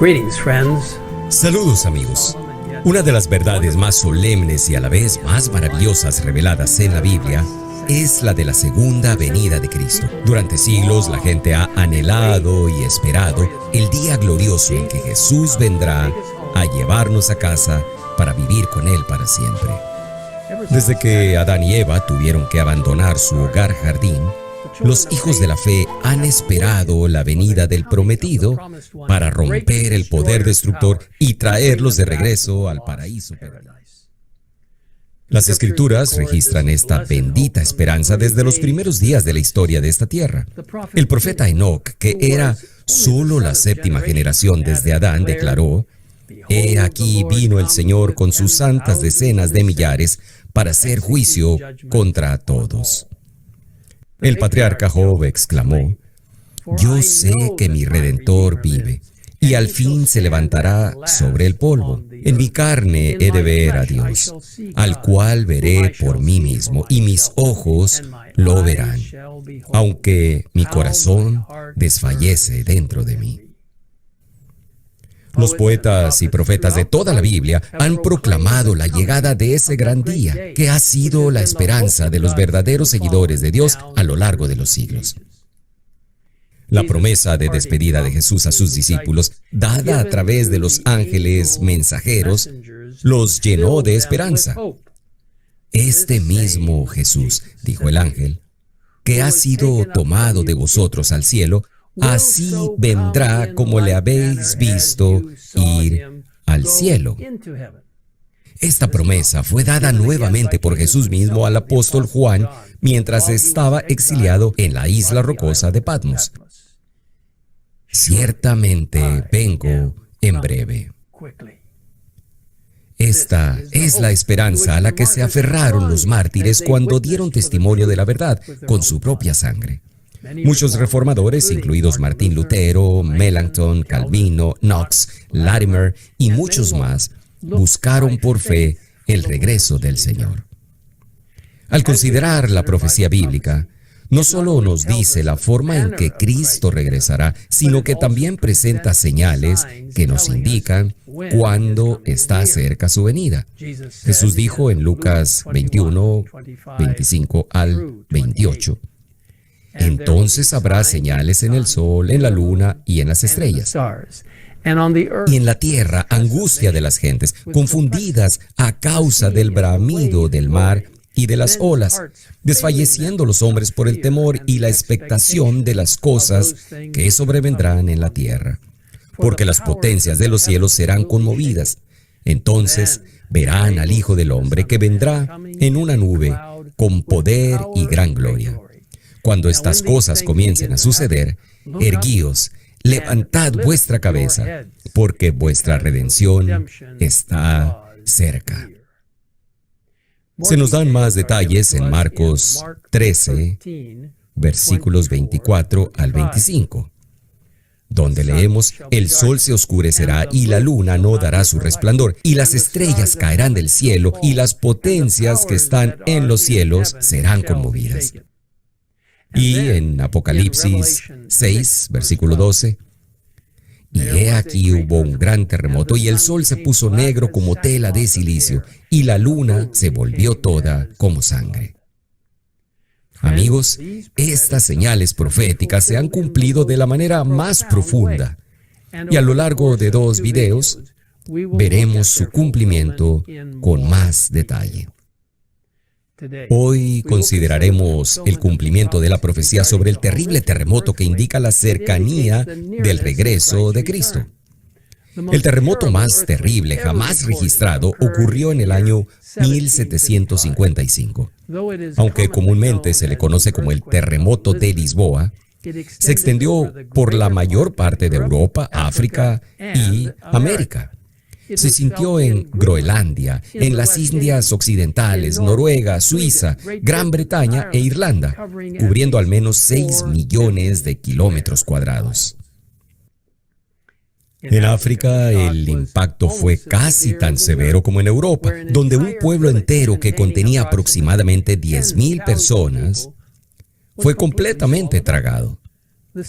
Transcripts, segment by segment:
Greetings, friends. Saludos, amigos. Una de las verdades más solemnes y a la vez más maravillosas reveladas en la Biblia es la de la segunda venida de Cristo. Durante siglos la gente ha anhelado y esperado el día glorioso en que Jesús vendrá a llevarnos a casa para vivir con Él para siempre. Desde que Adán y Eva tuvieron que abandonar su hogar jardín, los hijos de la fe han esperado la venida del prometido para romper el poder destructor y traerlos de regreso al paraíso perdido. Las Escrituras registran esta bendita esperanza desde los primeros días de la historia de esta tierra. El profeta Enoc, que era solo la séptima generación desde Adán, declaró: «He aquí vino el Señor con sus santas decenas de millares para hacer juicio contra todos». El patriarca Job exclamó: «Yo sé que mi Redentor vive, y al fin se levantará sobre el polvo. En mi carne he de ver a Dios, al cual veré por mí mismo, y mis ojos lo verán, aunque mi corazón desfallece dentro de mí». Los poetas y profetas de toda la Biblia han proclamado la llegada de ese gran día, que ha sido la esperanza de los verdaderos seguidores de Dios a lo largo de los siglos. La promesa de despedida de Jesús a sus discípulos, dada a través de los ángeles mensajeros, los llenó de esperanza. «Este mismo Jesús», dijo el ángel, «que ha sido tomado de vosotros al cielo, así vendrá como le habéis visto ir al cielo». Esta promesa fue dada nuevamente por Jesús mismo al apóstol Juan mientras estaba exiliado en la isla rocosa de Patmos. «Ciertamente vengo en breve». Esta es la esperanza a la que se aferraron los mártires cuando dieron testimonio de la verdad con su propia sangre. Muchos reformadores, incluidos Martín Lutero, Melanchthon, Calvino, Knox, Latimer y muchos más, buscaron por fe el regreso del Señor. Al considerar la profecía bíblica, no solo nos dice la forma en que Cristo regresará, sino que también presenta señales que nos indican cuándo está cerca su venida. Jesús dijo en Lucas 21, 25 al 28, «Entonces habrá señales en el sol, en la luna y en las estrellas. Y en la tierra angustia de las gentes, confundidas a causa del bramido del mar y de las olas, desfalleciendo los hombres por el temor y la expectación de las cosas que sobrevendrán en la tierra. Porque las potencias de los cielos serán conmovidas. Entonces verán al Hijo del Hombre que vendrá en una nube con poder y gran gloria. Cuando estas cosas comiencen a suceder, erguíos, levantad vuestra cabeza, porque vuestra redención está cerca». Se nos dan más detalles en Marcos 13, versículos 24 al 25, donde leemos: «El sol se oscurecerá y la luna no dará su resplandor, y las estrellas caerán del cielo, y las potencias que están en los cielos serán conmovidas». Y en Apocalipsis 6, versículo 12, «Y he aquí hubo un gran terremoto, y el sol se puso negro como tela de silicio, y la luna se volvió toda como sangre». Amigos, estas señales proféticas se han cumplido de la manera más profunda, y a lo largo de 2 videos veremos su cumplimiento con más detalle. Hoy consideraremos el cumplimiento de la profecía sobre el terrible terremoto que indica la cercanía del regreso de Cristo. El terremoto más terrible jamás registrado ocurrió en el año 1755. Aunque comúnmente se le conoce como el terremoto de Lisboa, se extendió por la mayor parte de Europa, África y América. Se sintió en Groenlandia, en las Indias Occidentales, Noruega, Suiza, Gran Bretaña e Irlanda, cubriendo al menos 6 millones de kilómetros cuadrados. En África, el impacto fue casi tan severo como en Europa, donde un pueblo entero que contenía aproximadamente 10,000 personas fue completamente tragado.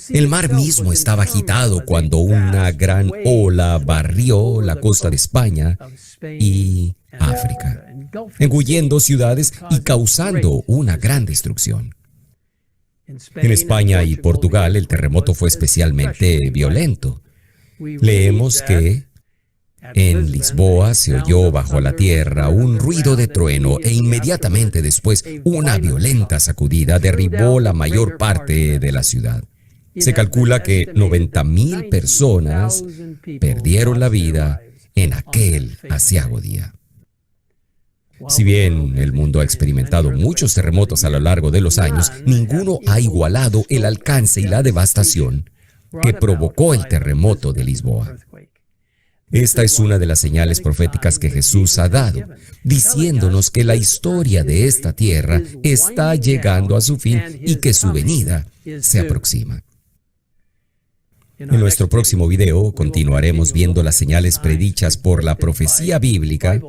El mar mismo estaba agitado cuando una gran ola barrió la costa de España y África, engullendo ciudades y causando una gran destrucción. En España y Portugal el terremoto fue especialmente violento. Leemos que en Lisboa se oyó bajo la tierra un ruido de trueno e inmediatamente después una violenta sacudida derribó la mayor parte de la ciudad. Se calcula que 90,000 personas perdieron la vida en aquel aciago día. Si bien el mundo ha experimentado muchos terremotos a lo largo de los años, ninguno ha igualado el alcance y la devastación que provocó el terremoto de Lisboa. Esta es una de las señales proféticas que Jesús ha dado, diciéndonos que la historia de esta tierra está llegando a su fin y que su venida se aproxima. En nuestro próximo video continuaremos viendo las señales predichas por la profecía bíblica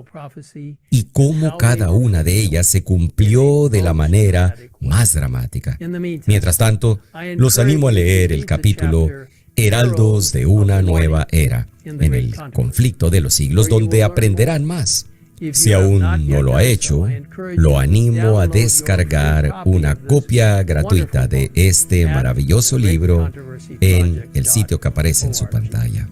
y cómo cada una de ellas se cumplió de la manera más dramática. Mientras tanto, los animo a leer el capítulo Heraldos de una nueva era, en el conflicto de los siglos, donde aprenderán más. Si aún no lo ha hecho, lo animo a descargar una copia gratuita de este maravilloso libro en el sitio que aparece en su pantalla.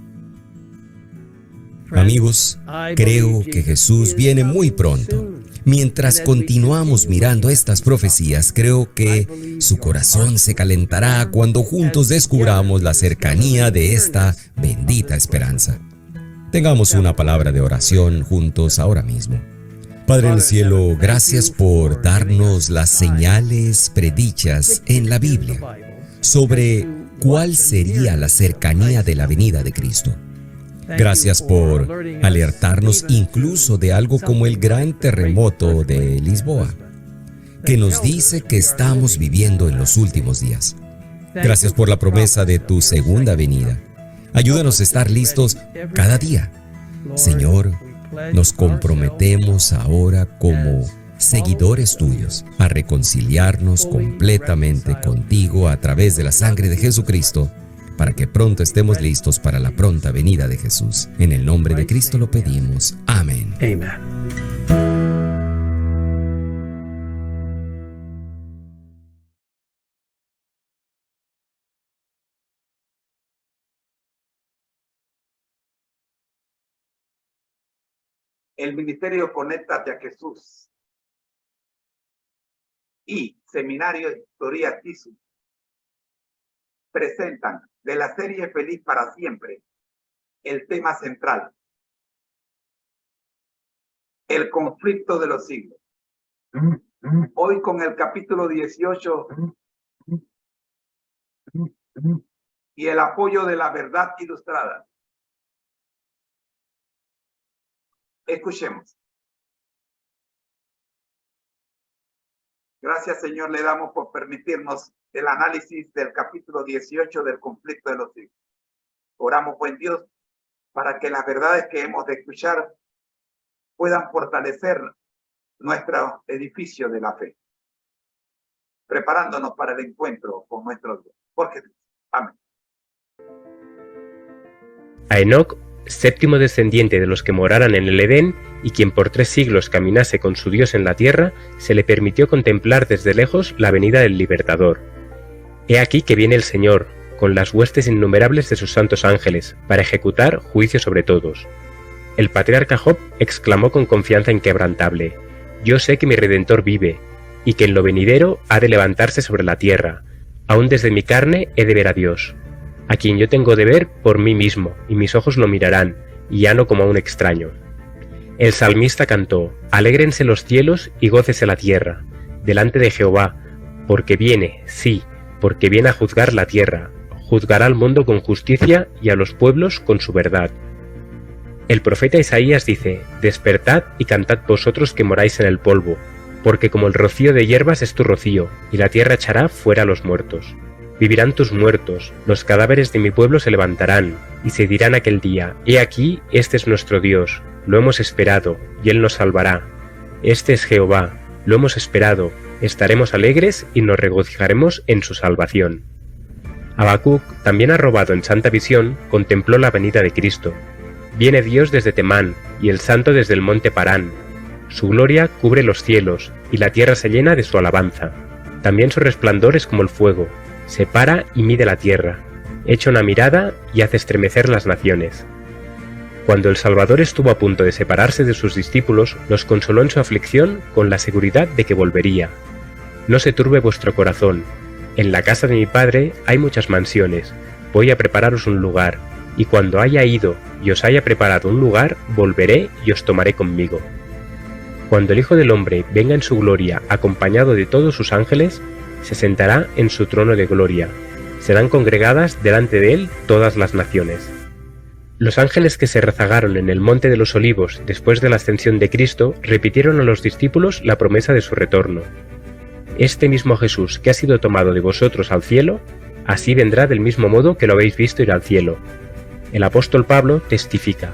Amigos, creo que Jesús viene muy pronto. Mientras continuamos mirando estas profecías, creo que su corazón se calentará cuando juntos descubramos la cercanía de esta bendita esperanza. Tengamos una palabra de oración juntos ahora mismo. Padre del cielo, gracias por darnos las señales predichas en la Biblia sobre cuál sería la cercanía de la venida de Cristo. Gracias por alertarnos incluso de algo como el gran terremoto de Lisboa, que nos dice que estamos viviendo en los últimos días. Gracias por la promesa de tu segunda venida. Ayúdanos a estar listos cada día. Señor, nos comprometemos ahora como seguidores tuyos a reconciliarnos completamente contigo a través de la sangre de Jesucristo, para que pronto estemos listos para la pronta venida de Jesús. En el nombre de Cristo lo pedimos. Amén. El Ministerio Conéctate a Jesús y Seminario Historia Tisu presentan de la serie Feliz para Siempre el tema central: el conflicto de los siglos. Hoy con el capítulo 18 y el apoyo de la verdad ilustrada. Escuchemos. Gracias, Señor, le damos por permitirnos el análisis del capítulo 18 del conflicto de los siglos. Oramos, buen Dios, para que las verdades que hemos de escuchar puedan fortalecer nuestro edificio de la fe, preparándonos para el encuentro con nuestro Dios. Por Jesús. Amén. A Enoc, séptimo descendiente de los que moraran en el Edén, y quien por 3 siglos caminase con su Dios en la tierra, se le permitió contemplar desde lejos la venida del Libertador. He aquí que viene el Señor, con las huestes innumerables de sus santos ángeles, para ejecutar juicio sobre todos. El patriarca Job exclamó con confianza inquebrantable: Yo sé que mi Redentor vive, y que en lo venidero ha de levantarse sobre la tierra. Aún desde mi carne he de ver a Dios, a quien yo tengo de ver por mí mismo, y mis ojos lo mirarán, y ya no como a un extraño. El salmista cantó: Alégrense los cielos y gócese la tierra, delante de Jehová, porque viene, sí, porque viene a juzgar la tierra, juzgará al mundo con justicia y a los pueblos con su verdad. El profeta Isaías dice: Despertad y cantad vosotros que moráis en el polvo, porque como el rocío de hierbas es tu rocío, y la tierra echará fuera a los muertos. Vivirán tus muertos, los cadáveres de mi pueblo se levantarán, y se dirán aquel día: He aquí, este es nuestro Dios, lo hemos esperado, y Él nos salvará. Este es Jehová, lo hemos esperado, estaremos alegres y nos regocijaremos en su salvación. Habacuc, también arrobado en santa visión, contempló la venida de Cristo. Viene Dios desde Temán, y el Santo desde el monte Parán. Su gloria cubre los cielos, y la tierra se llena de su alabanza. También su resplandor es como el fuego, separa y mide la tierra, echa una mirada y hace estremecer las naciones. Cuando el Salvador estuvo a punto de separarse de sus discípulos, los consoló en su aflicción con la seguridad de que volvería. No se turbe vuestro corazón. En la casa de mi Padre hay muchas mansiones. Voy a prepararos un lugar, y cuando haya ido y os haya preparado un lugar, volveré y os tomaré conmigo. Cuando el Hijo del Hombre venga en su gloria acompañado de todos sus ángeles, se sentará en su trono de gloria. Serán congregadas delante de él todas las naciones. Los ángeles que se rezagaron en el monte de los Olivos después de la ascensión de Cristo repitieron a los discípulos la promesa de su retorno. Este mismo Jesús que ha sido tomado de vosotros al cielo, así vendrá del mismo modo que lo habéis visto ir al cielo. El apóstol Pablo testifica: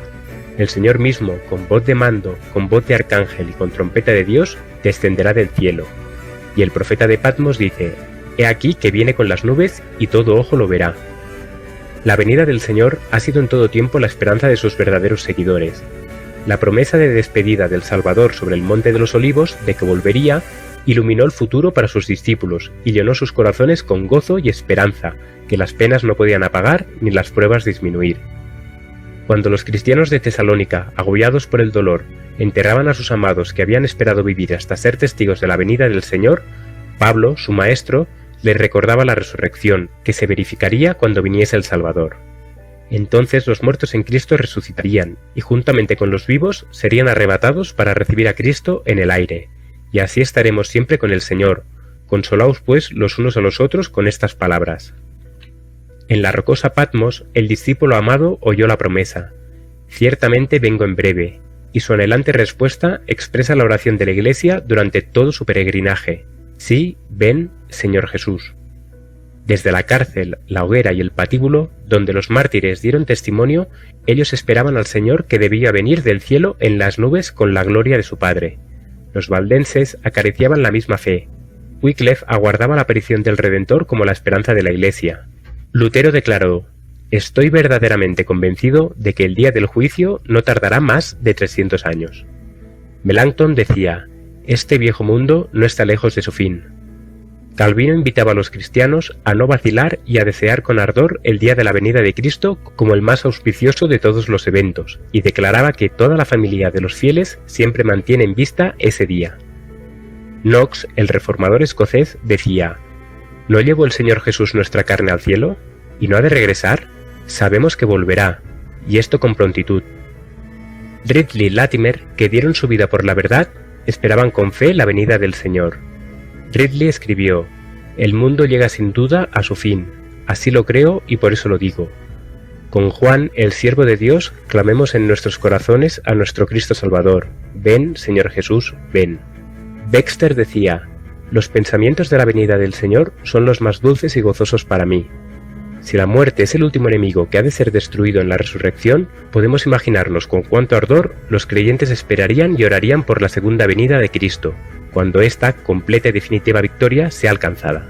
el Señor mismo, con voz de mando, con voz de arcángel y con trompeta de Dios, descenderá del cielo. Y el profeta de Patmos dice: he aquí que viene con las nubes y todo ojo lo verá. La venida del Señor ha sido en todo tiempo la esperanza de sus verdaderos seguidores. La promesa de despedida del Salvador sobre el monte de los Olivos, de que volvería, iluminó el futuro para sus discípulos y llenó sus corazones con gozo y esperanza, que las penas no podían apagar ni las pruebas disminuir. Cuando los cristianos de Tesalónica, agobiados por el dolor, enterraban a sus amados que habían esperado vivir hasta ser testigos de la venida del Señor, Pablo, su maestro, les recordaba la resurrección, que se verificaría cuando viniese el Salvador. Entonces los muertos en Cristo resucitarían, y juntamente con los vivos serían arrebatados para recibir a Cristo en el aire, y así estaremos siempre con el Señor. Consolaos pues los unos a los otros con estas palabras. En la rocosa Patmos, el discípulo amado oyó la promesa: ciertamente vengo en breve, y su anhelante respuesta expresa la oración de la Iglesia durante todo su peregrinaje: sí, ven, Señor Jesús. Desde la cárcel, la hoguera y el patíbulo, donde los mártires dieron testimonio, ellos esperaban al Señor que debía venir del cielo en las nubes con la gloria de su Padre. Los valdenses acariciaban la misma fe. Wycliffe aguardaba la aparición del Redentor como la esperanza de la Iglesia. Lutero declaró: estoy verdaderamente convencido de que el día del juicio no tardará más de 300 años. Melanchthon decía: este viejo mundo no está lejos de su fin. Calvino invitaba a los cristianos a no vacilar y a desear con ardor el día de la venida de Cristo como el más auspicioso de todos los eventos, y declaraba que toda la familia de los fieles siempre mantiene en vista ese día. Knox, el reformador escocés, decía: ¿no llevó el Señor Jesús nuestra carne al cielo? ¿Y no ha de regresar? Sabemos que volverá, y esto con prontitud. Ridley y Latimer, que dieron su vida por la verdad, esperaban con fe la venida del Señor. Ridley escribió: el mundo llega sin duda a su fin, así lo creo y por eso lo digo. Con Juan, el siervo de Dios, clamemos en nuestros corazones a nuestro Cristo Salvador: ven, Señor Jesús, ven. Baxter decía: los pensamientos de la venida del Señor son los más dulces y gozosos para mí. Si la muerte es el último enemigo que ha de ser destruido en la resurrección, podemos imaginarnos con cuánto ardor los creyentes esperarían y orarían por la segunda venida de Cristo, cuando esta completa y definitiva victoria sea alcanzada.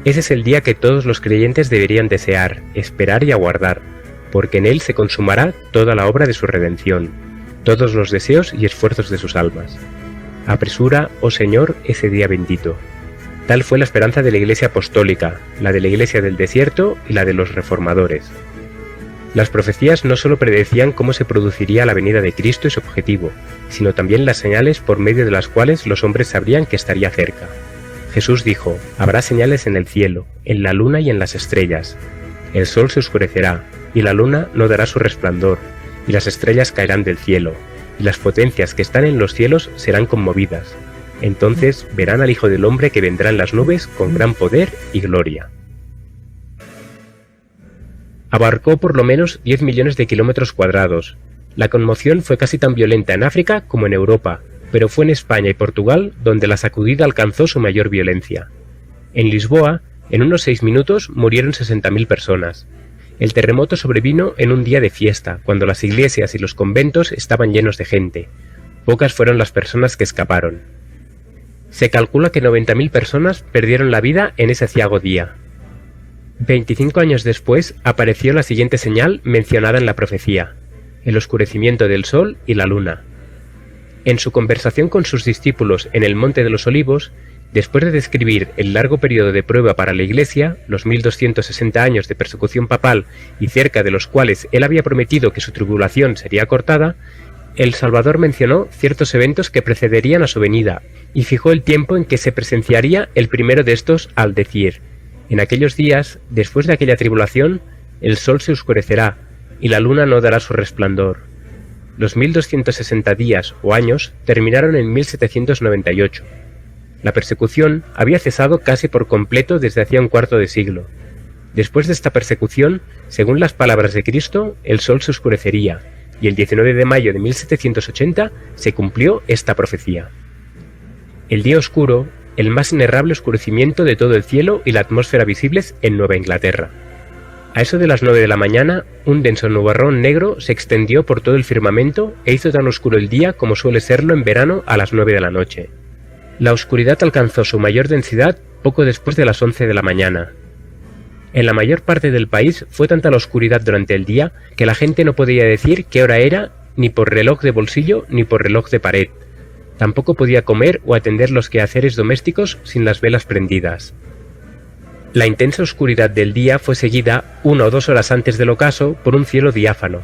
Ese es el día que todos los creyentes deberían desear, esperar y aguardar, porque en él se consumará toda la obra de su redención, todos los deseos y esfuerzos de sus almas. Apresura, oh Señor, ese día bendito. Tal fue la esperanza de la Iglesia apostólica, la de la Iglesia del desierto y la de los reformadores. Las profecías no solo predecían cómo se produciría la venida de Cristo y su objetivo, sino también las señales por medio de las cuales los hombres sabrían que estaría cerca. Jesús dijo: habrá señales en el cielo, en la luna y en las estrellas. El sol se oscurecerá, y la luna no dará su resplandor, y las estrellas caerán del cielo, y las potencias que están en los cielos serán conmovidas. Entonces verán al Hijo del Hombre que vendrá en las nubes con gran poder y gloria. Abarcó por lo menos 10 millones de kilómetros cuadrados. La conmoción fue casi tan violenta en África como en Europa, pero fue en España y Portugal donde la sacudida alcanzó su mayor violencia. En Lisboa, en unos 6 minutos murieron 60.000 personas. El terremoto sobrevino en un día de fiesta, cuando las iglesias y los conventos estaban llenos de gente. Pocas fueron las personas que escaparon. Se calcula que 90.000 personas perdieron la vida en ese aciago día. 25 años después apareció la siguiente señal mencionada en la profecía: el oscurecimiento del sol y la luna. En su conversación con sus discípulos en el Monte de los Olivos, después de describir el largo periodo de prueba para la Iglesia, los 1260 años de persecución papal y cerca de los cuales él había prometido que su tribulación sería cortada, el Salvador mencionó ciertos eventos que precederían a su venida y fijó el tiempo en que se presenciaría el primero de estos al decir: en aquellos días, después de aquella tribulación, el sol se oscurecerá y la luna no dará su resplandor. Los 1260 días o años terminaron en 1798. La persecución había cesado casi por completo desde hacía un cuarto de siglo. Después de esta persecución, según las palabras de Cristo, el sol se oscurecería, y el 19 de mayo de 1780 se cumplió esta profecía. El día oscuro, el más inerrable oscurecimiento de todo el cielo y la atmósfera visibles en Nueva Inglaterra. A eso de las 9 de la mañana, un denso nubarrón negro se extendió por todo el firmamento e hizo tan oscuro el día como suele serlo en verano a las 9 de la noche. La oscuridad alcanzó su mayor densidad poco después de las 11 de la mañana. En la mayor parte del país fue tanta la oscuridad durante el día que la gente no podía decir qué hora era ni por reloj de bolsillo ni por reloj de pared. Tampoco podía comer o atender los quehaceres domésticos sin las velas prendidas. La intensa oscuridad del día fue seguida 1 o 2 horas antes del ocaso por un cielo diáfano.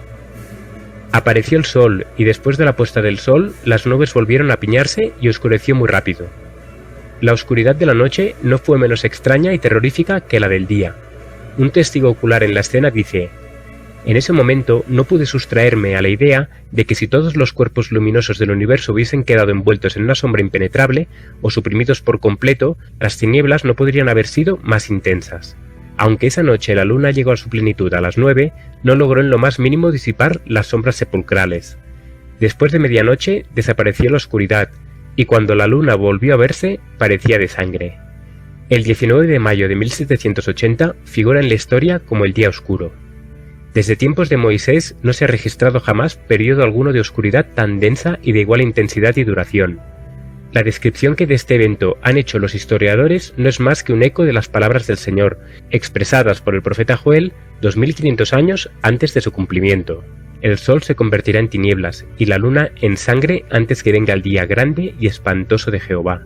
Apareció el sol y después de la puesta del sol las nubes volvieron a apiñarse y oscureció muy rápido. La oscuridad de la noche no fue menos extraña y terrorífica que la del día. Un testigo ocular en la escena dice: en ese momento no pude sustraerme a la idea de que si todos los cuerpos luminosos del universo hubiesen quedado envueltos en una sombra impenetrable o suprimidos por completo, las tinieblas no podrían haber sido más intensas. Aunque esa noche la luna llegó a su plenitud a las 9, no logró en lo más mínimo disipar las sombras sepulcrales. Después de medianoche desapareció la oscuridad, y cuando la luna volvió a verse, parecía de sangre. El 19 de mayo de 1780 figura en la historia como el día oscuro. Desde tiempos de Moisés no se ha registrado jamás periodo alguno de oscuridad tan densa y de igual intensidad y duración. La descripción que de este evento han hecho los historiadores no es más que un eco de las palabras del Señor, expresadas por el profeta Joel 2500 años antes de su cumplimiento. El sol se convertirá en tinieblas y la luna en sangre antes que venga el día grande y espantoso de Jehová.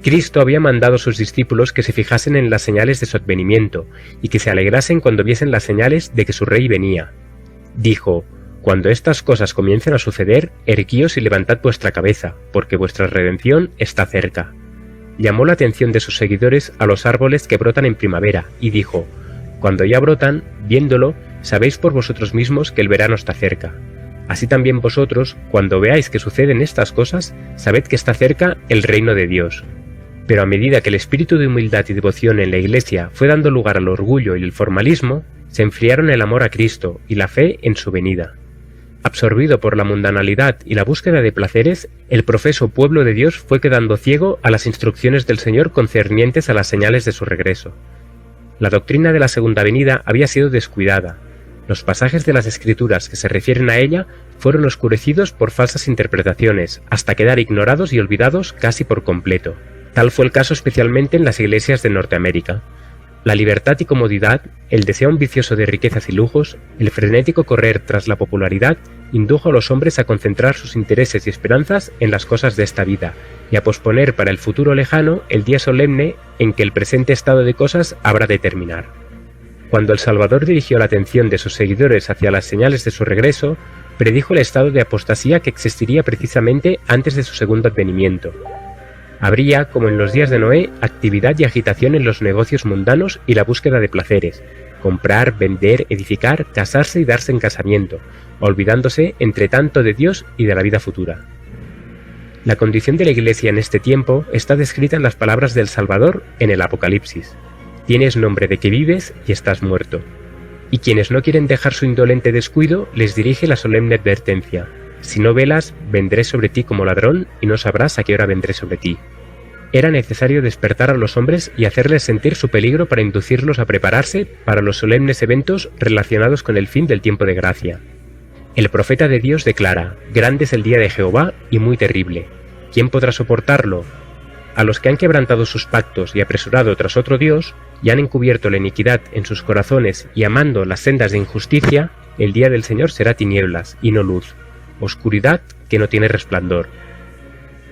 Cristo había mandado a sus discípulos que se fijasen en las señales de su advenimiento y que se alegrasen cuando viesen las señales de que su rey venía. Dijo: cuando estas cosas comiencen a suceder, erguíos y levantad vuestra cabeza, porque vuestra redención está cerca. Llamó la atención de sus seguidores a los árboles que brotan en primavera, y dijo: cuando ya brotan, viéndolo, sabéis por vosotros mismos que el verano está cerca. Así también vosotros, cuando veáis que suceden estas cosas, sabed que está cerca el reino de Dios. Pero a medida que el espíritu de humildad y devoción en la Iglesia fue dando lugar al orgullo y el formalismo, se enfriaron el amor a Cristo y la fe en su venida. Absorbido por la mundanalidad y la búsqueda de placeres, el profeso pueblo de Dios fue quedando ciego a las instrucciones del Señor concernientes a las señales de su regreso. La doctrina de la segunda venida había sido descuidada. Los pasajes de las Escrituras que se refieren a ella fueron oscurecidos por falsas interpretaciones, hasta quedar ignorados y olvidados casi por completo. Tal fue el caso especialmente en las iglesias de Norteamérica. La libertad y comodidad, el deseo ambicioso de riquezas y lujos, el frenético correr tras la popularidad, indujo a los hombres a concentrar sus intereses y esperanzas en las cosas de esta vida, y a posponer para el futuro lejano el día solemne en que el presente estado de cosas habrá de terminar. Cuando el Salvador dirigió la atención de sus seguidores hacia las señales de su regreso, predijo el estado de apostasía que existiría precisamente antes de su segundo advenimiento. Habría, como en los días de Noé, actividad y agitación en los negocios mundanos y la búsqueda de placeres, comprar, vender, edificar, casarse y darse en casamiento, olvidándose entre tanto de Dios y de la vida futura. La condición de la Iglesia en este tiempo está descrita en las palabras del Salvador en el Apocalipsis: tienes nombre de que vives y estás muerto. Y quienes no quieren dejar su indolente descuido les dirige la solemne advertencia: si no velas, vendré sobre ti como ladrón y no sabrás a qué hora vendré sobre ti. Era necesario despertar a los hombres y hacerles sentir su peligro para inducirlos a prepararse para los solemnes eventos relacionados con el fin del tiempo de gracia. El profeta de Dios declara: grande es el día de Jehová y muy terrible. ¿Quién podrá soportarlo? A los que han quebrantado sus pactos y apresurado tras otro Dios, y han encubierto la iniquidad en sus corazones y amando las sendas de injusticia, el día del Señor será tinieblas y no luz, oscuridad que no tiene resplandor.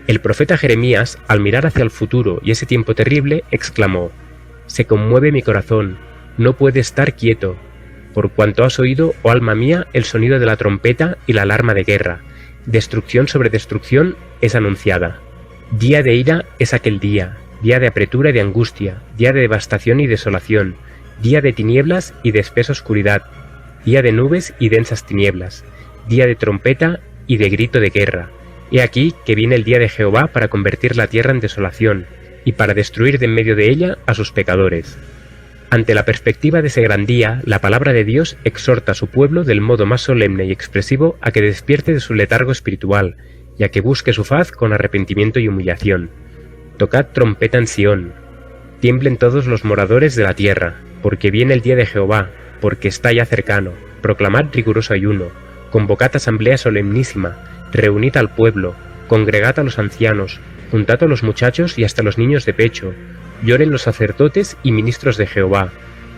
El profeta Jeremías, al mirar hacia el futuro y ese tiempo terrible, exclamó: «Se conmueve mi corazón, no puede estar quieto, por cuanto has oído, oh alma mía, el sonido de la trompeta y la alarma de guerra. Destrucción sobre destrucción es anunciada. Día de ira es aquel día, día de apretura y de angustia, día de devastación y desolación, día de tinieblas y de espesa oscuridad, día de nubes y densas tinieblas, día de trompeta y de grito de guerra. He aquí que viene el día de Jehová para convertir la tierra en desolación, y para destruir de en medio de ella a sus pecadores». Ante la perspectiva de ese gran día, la palabra de Dios exhorta a su pueblo del modo más solemne y expresivo a que despierte de su letargo espiritual, y a que busque su faz con arrepentimiento y humillación. Tocad trompeta en Sión, tiemblen todos los moradores de la tierra, porque viene el día de Jehová, porque está ya cercano. Proclamad riguroso ayuno, convocad asamblea solemnísima, reunid al pueblo, congregad a los ancianos, juntad a los muchachos y hasta los niños de pecho, lloren los sacerdotes y ministros de Jehová.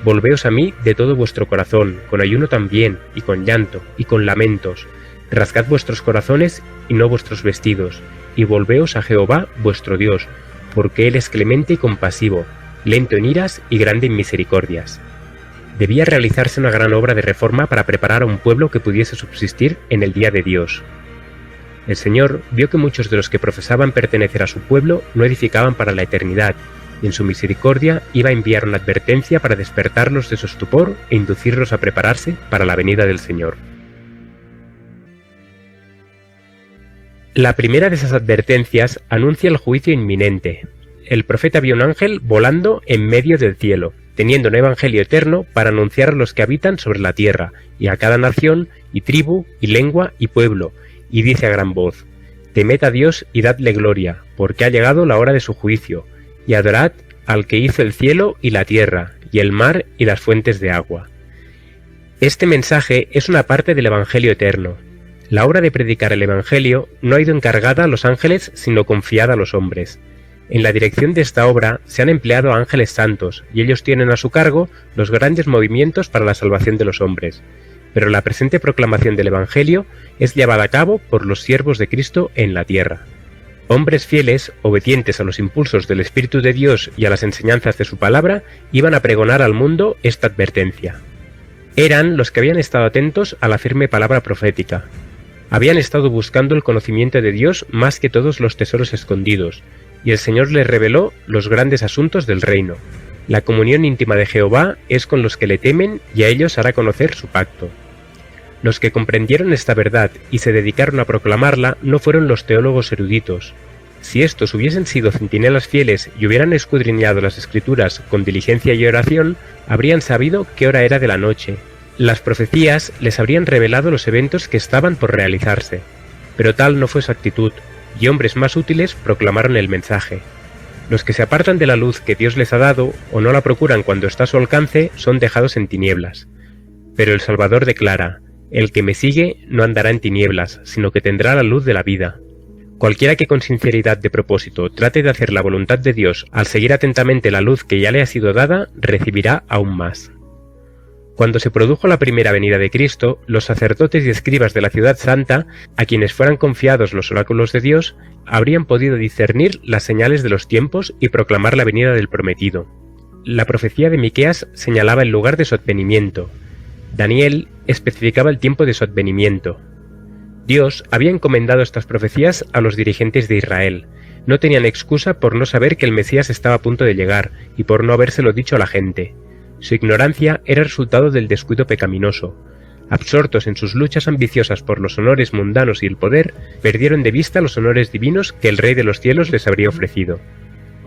Volveos a mí de todo vuestro corazón, con ayuno también, y con llanto, y con lamentos. Rasgad vuestros corazones y no vuestros vestidos, y volveos a Jehová vuestro Dios, porque Él es clemente y compasivo, lento en iras y grande en misericordias. Debía realizarse una gran obra de reforma para preparar a un pueblo que pudiese subsistir en el día de Dios. El Señor vio que muchos de los que profesaban pertenecer a su pueblo no edificaban para la eternidad, y en su misericordia iba a enviar una advertencia para despertarlos de su estupor e inducirlos a prepararse para la venida del Señor. La primera de esas advertencias anuncia el juicio inminente. El profeta vio un ángel volando en medio del cielo, teniendo un evangelio eterno para anunciar a los que habitan sobre la tierra, y a cada nación, y tribu, y lengua, y pueblo, y dice a gran voz: «Temed a Dios y dadle gloria, porque ha llegado la hora de su juicio, y adorad al que hizo el cielo y la tierra, y el mar y las fuentes de agua». Este mensaje es una parte del evangelio eterno. La obra de predicar el evangelio no ha ido encargada a los ángeles, sino confiada a los hombres. En la dirección de esta obra se han empleado ángeles santos, y ellos tienen a su cargo los grandes movimientos para la salvación de los hombres. Pero la presente proclamación del evangelio es llevada a cabo por los siervos de Cristo en la tierra. Hombres fieles, obedientes a los impulsos del Espíritu de Dios y a las enseñanzas de su palabra, iban a pregonar al mundo esta advertencia. Eran los que habían estado atentos a la firme palabra profética. Habían estado buscando el conocimiento de Dios más que todos los tesoros escondidos, y el Señor les reveló los grandes asuntos del reino. La comunión íntima de Jehová es con los que le temen, y a ellos hará conocer su pacto. Los que comprendieron esta verdad y se dedicaron a proclamarla no fueron los teólogos eruditos. Si estos hubiesen sido centinelas fieles y hubieran escudriñado las Escrituras con diligencia y oración, habrían sabido qué hora era de la noche. Las profecías les habrían revelado los eventos que estaban por realizarse. Pero tal no fue su actitud, y hombres más útiles proclamaron el mensaje. Los que se apartan de la luz que Dios les ha dado o no la procuran cuando está a su alcance son dejados en tinieblas. Pero el Salvador declara: «El que me sigue no andará en tinieblas, sino que tendrá la luz de la vida». Cualquiera que con sinceridad de propósito trate de hacer la voluntad de Dios al seguir atentamente la luz que ya le ha sido dada, recibirá aún más. Cuando se produjo la primera venida de Cristo, los sacerdotes y escribas de la ciudad santa, a quienes fueran confiados los oráculos de Dios, habrían podido discernir las señales de los tiempos y proclamar la venida del prometido. La profecía de Miqueas señalaba el lugar de su advenimiento. Daniel especificaba el tiempo de su advenimiento. Dios había encomendado estas profecías a los dirigentes de Israel. No tenían excusa por no saber que el Mesías estaba a punto de llegar y por no habérselo dicho a la gente. Su ignorancia era resultado del descuido pecaminoso. Absortos en sus luchas ambiciosas por los honores mundanos y el poder, perdieron de vista los honores divinos que el Rey de los cielos les habría ofrecido.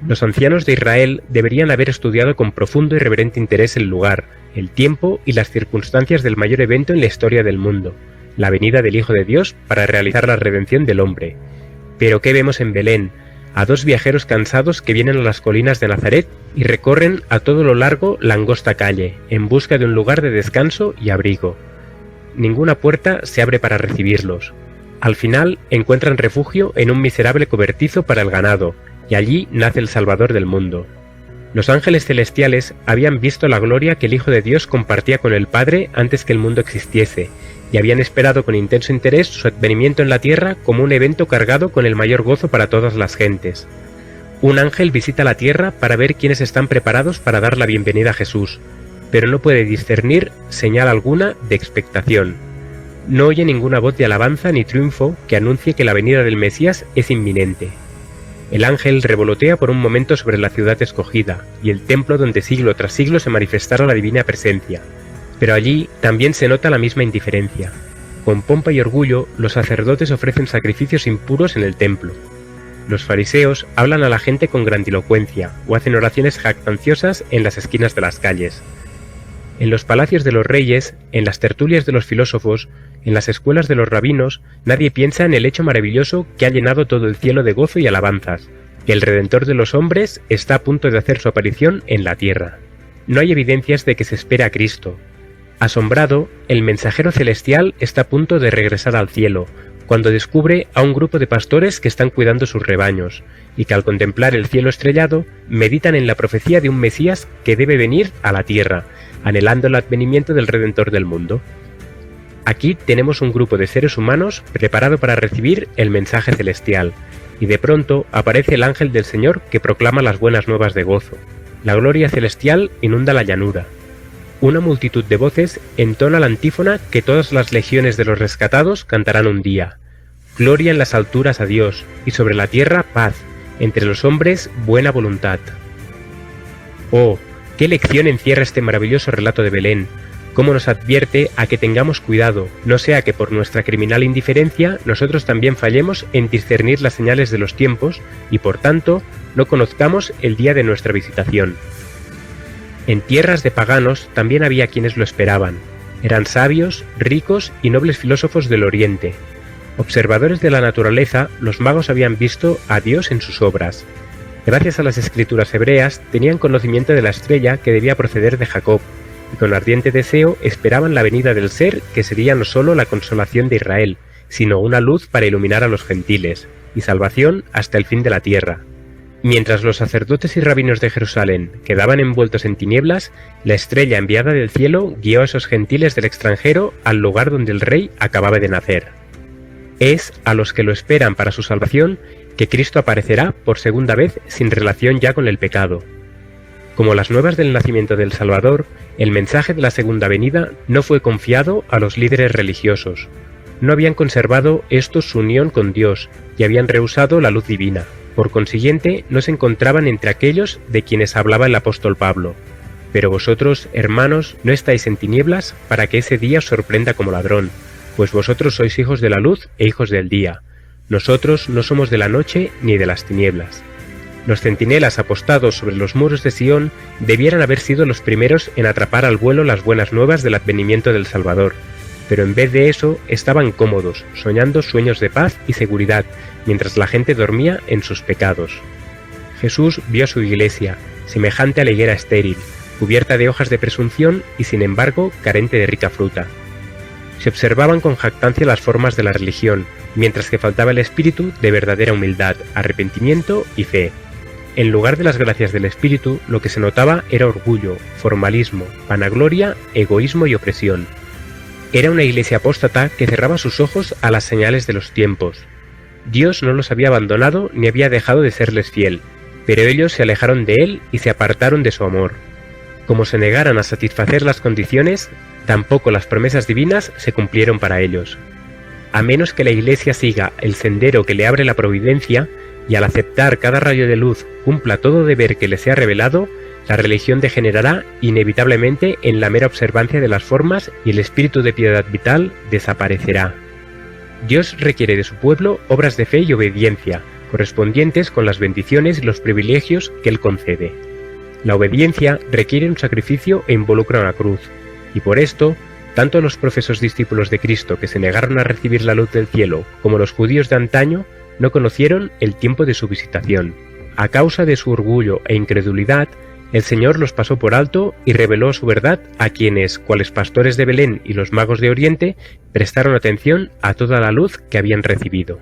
Los ancianos de Israel deberían haber estudiado con profundo y reverente interés el lugar, el tiempo y las circunstancias del mayor evento en la historia del mundo, la venida del Hijo de Dios para realizar la redención del hombre. Pero ¿qué vemos en Belén? A dos viajeros cansados que vienen a las colinas de Nazaret y recorren a todo lo largo la angosta calle, en busca de un lugar de descanso y abrigo. Ninguna puerta se abre para recibirlos. Al final encuentran refugio en un miserable cobertizo para el ganado, y allí nace el Salvador del mundo. Los ángeles celestiales habían visto la gloria que el Hijo de Dios compartía con el Padre antes que el mundo existiese, y habían esperado con intenso interés su advenimiento en la tierra como un evento cargado con el mayor gozo para todas las gentes. Un ángel visita la tierra para ver quiénes están preparados para dar la bienvenida a Jesús, pero no puede discernir señal alguna de expectación. No oye ninguna voz de alabanza ni triunfo que anuncie que la venida del Mesías es inminente. El ángel revolotea por un momento sobre la ciudad escogida y el templo donde siglo tras siglo se manifestara la divina presencia, pero allí también se nota la misma indiferencia. Con pompa y orgullo, los sacerdotes ofrecen sacrificios impuros en el templo. Los fariseos hablan a la gente con grandilocuencia o hacen oraciones jactanciosas en las esquinas de las calles. En los palacios de los reyes, en las tertulias de los filósofos, en las escuelas de los rabinos, nadie piensa en el hecho maravilloso que ha llenado todo el cielo de gozo y alabanzas, que el Redentor de los hombres está a punto de hacer su aparición en la tierra. No hay evidencias de que se espera a Cristo. Asombrado, el mensajero celestial está a punto de regresar al cielo, cuando descubre a un grupo de pastores que están cuidando sus rebaños, y que al contemplar el cielo estrellado, meditan en la profecía de un Mesías que debe venir a la tierra, anhelando el advenimiento del Redentor del mundo. Aquí tenemos un grupo de seres humanos preparado para recibir el mensaje celestial, y de pronto aparece el ángel del Señor que proclama las buenas nuevas de gozo. La gloria celestial inunda la llanura. Una multitud de voces entona la antífona que todas las legiones de los rescatados cantarán un día. Gloria en las alturas a Dios, y sobre la tierra paz, entre los hombres buena voluntad. Oh, qué lección encierra este maravilloso relato de Belén, cómo nos advierte a que tengamos cuidado, no sea que por nuestra criminal indiferencia nosotros también fallemos en discernir las señales de los tiempos y por tanto no conozcamos el día de nuestra visitación. En tierras de paganos también había quienes lo esperaban. Eran sabios, ricos y nobles filósofos del Oriente. Observadores de la naturaleza, los magos habían visto a Dios en sus obras. Gracias a las escrituras hebreas, tenían conocimiento de la estrella que debía proceder de Jacob, y con ardiente deseo esperaban la venida del ser que sería no solo la consolación de Israel, sino una luz para iluminar a los gentiles, y salvación hasta el fin de la tierra. Mientras los sacerdotes y rabinos de Jerusalén quedaban envueltos en tinieblas, la estrella enviada del cielo guió a esos gentiles del extranjero al lugar donde el rey acababa de nacer. Es a los que lo esperan para su salvación que Cristo aparecerá por segunda vez sin relación ya con el pecado. Como las nuevas del nacimiento del Salvador, el mensaje de la segunda venida no fue confiado a los líderes religiosos. No habían conservado estos su unión con Dios y habían rehusado la luz divina. Por consiguiente, no se encontraban entre aquellos de quienes hablaba el apóstol Pablo. Pero vosotros, hermanos, no estáis en tinieblas para que ese día os sorprenda como ladrón, pues vosotros sois hijos de la luz e hijos del día. Nosotros no somos de la noche ni de las tinieblas. Los centinelas apostados sobre los muros de Sion debieran haber sido los primeros en atrapar al vuelo las buenas nuevas del advenimiento del Salvador, pero en vez de eso estaban cómodos, soñando sueños de paz y seguridad, mientras la gente dormía en sus pecados. Jesús vio a su iglesia, semejante a la higuera estéril, cubierta de hojas de presunción y sin embargo carente de rica fruta. Se observaban con jactancia las formas de la religión, mientras que faltaba el espíritu de verdadera humildad, arrepentimiento y fe. En lugar de las gracias del espíritu, lo que se notaba era orgullo, formalismo, vanagloria, egoísmo y opresión. Era una iglesia apóstata que cerraba sus ojos a las señales de los tiempos. Dios no los había abandonado ni había dejado de serles fiel, pero ellos se alejaron de él y se apartaron de su amor. Como se negaran a satisfacer las condiciones, tampoco las promesas divinas se cumplieron para ellos. A menos que la Iglesia siga el sendero que le abre la providencia y al aceptar cada rayo de luz cumpla todo deber que le sea revelado, la religión degenerará inevitablemente en la mera observancia de las formas y el espíritu de piedad vital desaparecerá. Dios requiere de su pueblo obras de fe y obediencia, correspondientes con las bendiciones y los privilegios que Él concede. La obediencia requiere un sacrificio e involucra una cruz, y por esto, tanto los profesos discípulos de Cristo que se negaron a recibir la luz del cielo como los judíos de antaño no conocieron el tiempo de su visitación. A causa de su orgullo e incredulidad, el Señor los pasó por alto y reveló su verdad a quienes, cuales pastores de Belén y los magos de Oriente, prestaron atención a toda la luz que habían recibido.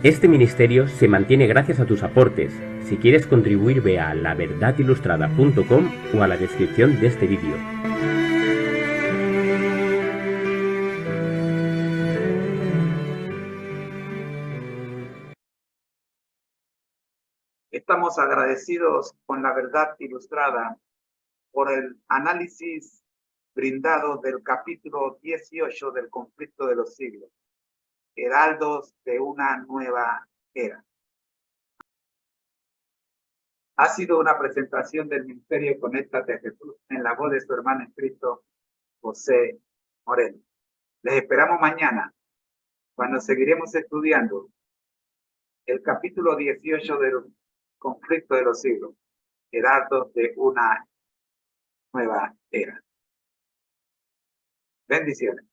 Este ministerio se mantiene gracias a tus aportes. Si quieres contribuir, ve a laverdadilustrada.com o a la descripción de este vídeo. Estamos agradecidos con La Verdad Ilustrada por el análisis brindado del capítulo 18 del Conflicto de los Siglos, Heraldos de una Nueva Era. Ha sido una presentación del Ministerio Conéctate a Jesús en la voz de su hermano en Cristo, José Moreno. Les esperamos mañana, cuando seguiremos estudiando el capítulo 18 del Conflicto de los Siglos, Heraldos de una Nueva Era. Bendiciones.